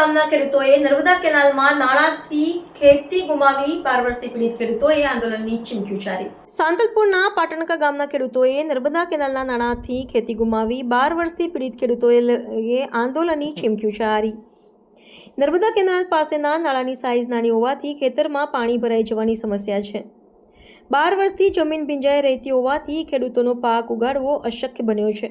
ગામના ખેડૂતોએ નર્મદા કેનાલમાં નાણાંથી ખેતી ગુમાવી 12 વર્ષથી પીડિત ખેડૂતોએ આંદોલનની ચીમકી ઉચ્ચારી। સાંતલપુરના પાટણકા ગામના ખેડૂતોએ નર્મદા કેનાલના નાણાંથી ખેતી ગુમાવી 12 વર્ષથી પીડિત ખેડૂતોએ આંદોલનની ચીમકી ઉચ્ચારી। નર્મદા કેનાલ પાસેના નાળાની સાઇઝ નાની હોવાથી ખેતરમાં પાણી ભરાઈ જવાની સમસ્યા છે। 12 વર્ષથી જમીન ભીંજાઈ રહેતી હોવાથી ખેડૂતોનો પાક ઉગાડવો અશક્ય બન્યો છે।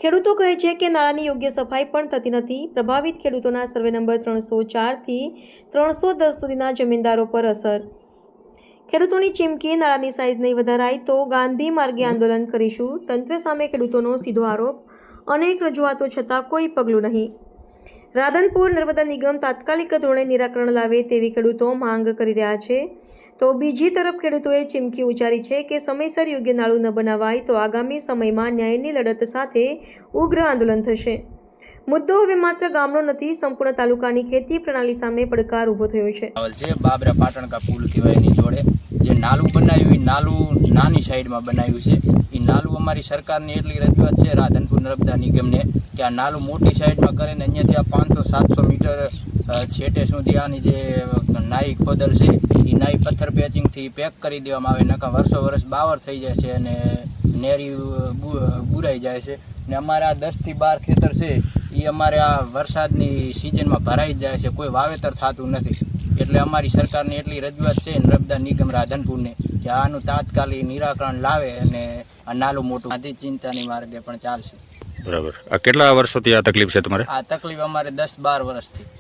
ખેડૂતો કહે છે કે નાળાની યોગ્ય સફાઈ પણ થતી નથી। પ્રભાવિત ખેડૂતોના સર્વે નંબર 304 થી 310 સુધીના જમીનદારો પર અસર। ખેડૂતોની ચીમકી, નાળાની સાઇઝ નહીં વધારાય તો ગાંધી માર્ગે આંદોલન કરીશું। તંત્ર સામે ખેડૂતોનો સીધો આરોપ, અનેક રજૂઆતો છતાં કોઈ પગલું નહીં। રાધનપુર નર્મદા નિગમ તાત્કાલિક ધોરણે નિરાકરણ લાવે તેવી ખેડૂતો માંગ કરી રહ્યા છે। તો બીજી તરફ ખેડૂતોએ ચીમકી ઉચ્ચારી છે કે સમયસર યોગ્ય નાળું ન બનાવાય તો આગામી સમયમાં ન્યાયની લડત સાથે ઉગ્ર આંદોલન થશે। મુદ્દો હવે માત્ર ગામનો નથી, સંપૂર્ણ તાલુકાની ખેતી પ્રણાલી સામે પડકાર ઊભો થયો છે। બાબરા પાટણકા પુલ કહેવાય એની જોડે જે નાલું બનાવ્યું એ નાલું નાની સાઈડમાં બનાવ્યું છે। એ નાલું અમારી સરકારની એટલી રજૂઆત છે રાધનપુર નર્મદા નિગમને કે આ નાલું મોટી સાઈડમાં કરે ને અહીંયાથી આ 500-700 મીટર છેટે સુધી આની જે નાઈ ખોદલ છે એ નાઈ પથ્થર પેચિંગથી પેક કરી દેવામાં આવે, નકા વર્ષો બાવર થઈ જાય છે અને નેરી બુરાઈ જાય છે। ને અમારે આ 10 થી 12 ખેતર છે એ અમારે આ વરસાદની સિઝનમાં ભરાઈ જ જાય છે, કોઈ વાવેતર થતું નથી। એટલે અમારી સરકારની એટલી રજૂઆત છે નર્મદા નિગમ રાધનપુરને કે આનું તાત્કાલિક નિરાકરણ લાવે અને આ નાલું મોટું આથી ચિંતાની માર્ગે પણ ચાલશે। બરાબર। આ કેટલા વર્ષોથી આ તકલીફ છે તમારે? આ તકલીફ અમારે 10-12 વર્ષથી।